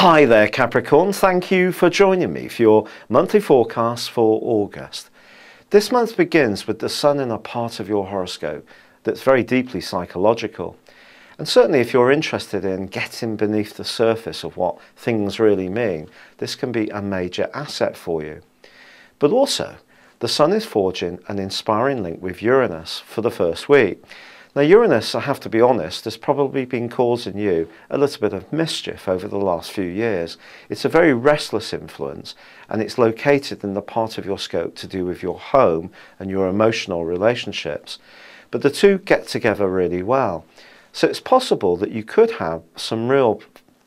Hi there, Capricorn. Thank you for joining me for your monthly forecast for August. This month begins with the Sun in a part of your horoscope that's very deeply psychological. And certainly if you're interested in getting beneath the surface of what things really mean, this can be a major asset for you. But also, the Sun is forging an inspiring link with Uranus for the first week. Now Uranus, I have to be honest, has probably been causing you a little bit of mischief over the last few years. It's a very restless influence, and it's located in the part of your scope to do with your home and your emotional relationships. But the two get together really well. So it's possible that you could have some real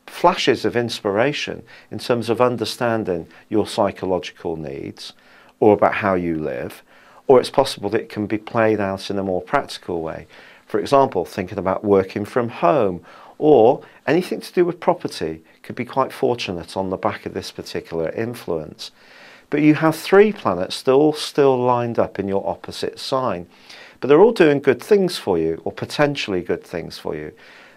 flashes of inspiration in terms of understanding your psychological needs or about how you live, or it's possible that it can be played out in a more practical way. For example, thinking about working from home or anything to do with property could be quite fortunate on the back of this particular influence. But you have three planets still lined up in your opposite sign, but they're all doing good things for you, or potentially good things for you.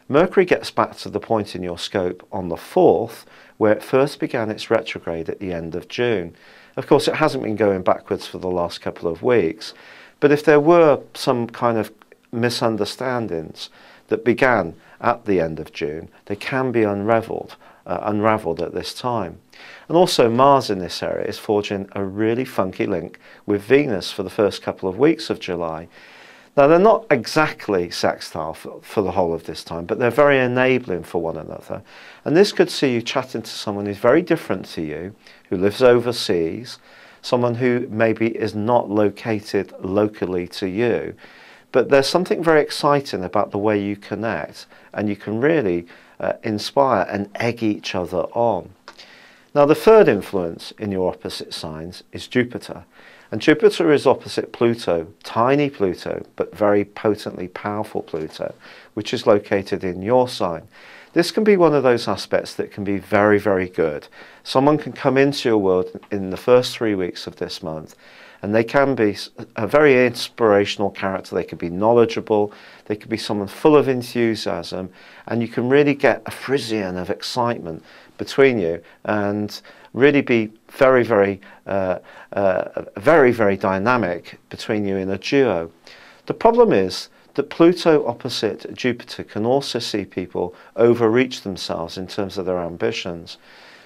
Mercury gets back to the point in your scope on the 4th, where it first began its retrograde at the end of June. Of course, it hasn't been going backwards for the last couple of weeks, but if there were some kind of misunderstandings that began at the end of June, they can be unravelled at this time. And also Mars in this area is forging a really funky link with Venus for the first couple of weeks of July. Now they're not exactly sextile for the whole of this time, but they're very enabling for one another. And this could see you chatting to someone who's very different to you, who lives overseas, someone who maybe is not located locally to you. But there's something very exciting about the way you connect, and you can really inspire and egg each other on. Now the third influence in your opposite signs is Jupiter. And Jupiter is opposite Pluto, tiny Pluto, but very potently powerful Pluto, which is located in your sign. This can be one of those aspects that can be very, very good. Someone can come into your world in the first 3 weeks of this month, and they can be a very inspirational character. They could be knowledgeable, they could be someone full of enthusiasm, and you can really get a frisson of excitement between you and really be very, very dynamic between you in a duo. The problem is that Pluto opposite Jupiter can also see people overreach themselves in terms of their ambitions.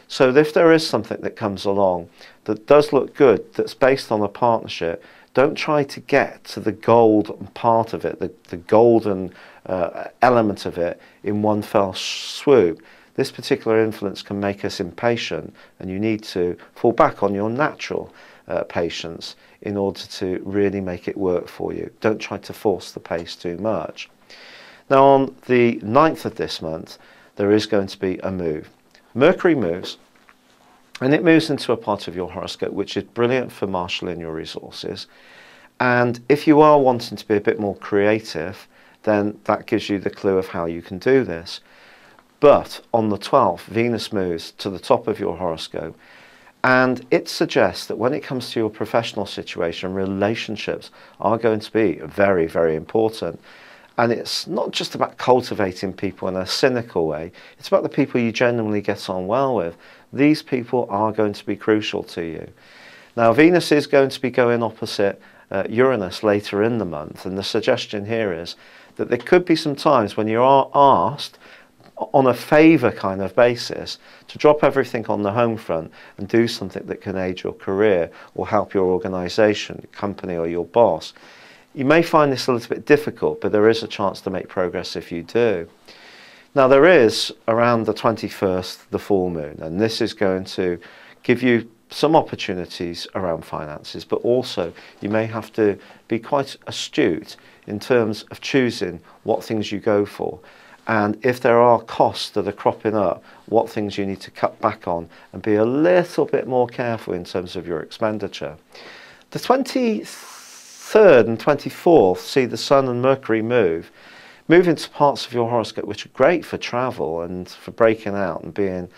So if there is something that comes along that does look good, that's based on a partnership, don't try to get to the gold part of it, the golden element of it in one fell swoop. This particular influence can make us impatient, and you need to fall back on your natural patience in order to really make it work for you. Don't try to force the pace too much. Now on the 9th of this month, there is going to be a move. Mercury moves, and it moves into a part of your horoscope which is brilliant for marshalling your resources. And if you are wanting to be a bit more creative, then that gives you the clue of how you can do this. But on the 12th, Venus moves to the top of your horoscope, and it suggests that when it comes to your professional situation, relationships are going to be very, very important. And it's not just about cultivating people in a cynical way, it's about the people you genuinely get on well with. These people are going to be crucial to you. Now Venus is going to be going opposite Uranus later in the month, and the suggestion here is that there could be some times when you are asked on a favour kind of basis to drop everything on the home front and do something that can aid your career or help your organisation, company or your boss. You may find this a little bit difficult, but there is a chance to make progress if you do. Now there is, around the 21st, the full moon, and this is going to give you some opportunities around finances, but also you may have to be quite astute in terms of choosing what things you go for. And if there are costs that are cropping up, what things you need to cut back on and be a little bit more careful in terms of your expenditure. The 23rd and 24th see the Sun and Mercury move into parts of your horoscope which are great for travel and for breaking out and being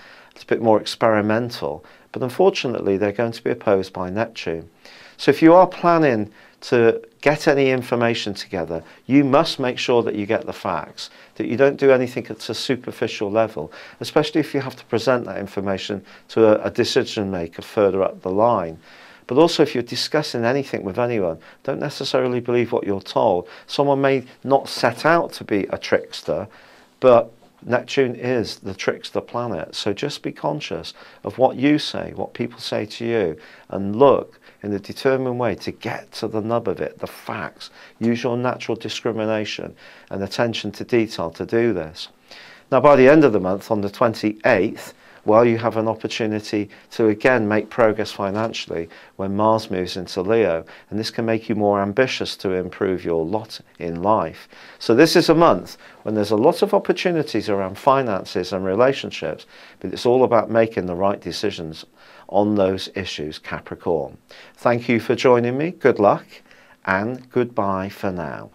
a bit more experimental. But unfortunately, they're going to be opposed by Neptune. So if you are planning to get any information together, you must make sure that you get the facts, that you don't do anything at a superficial level, especially if you have to present that information to a decision maker further up the line. But also, if you're discussing anything with anyone, don't necessarily believe what you're told. Someone may not set out to be a trickster, but Neptune is the trickster planet. So just be conscious of what you say, what people say to you, and look in a determined way to get to the nub of it, the facts. Use your natural discrimination and attention to detail to do this. Now, by the end of the month, on the 28th, well, you have an opportunity to again make progress financially when Mars moves into Leo, and this can make you more ambitious to improve your lot in life. So this is a month when there's a lot of opportunities around finances and relationships, but it's all about making the right decisions on those issues, Capricorn. Thank you for joining me. Good luck and goodbye for now.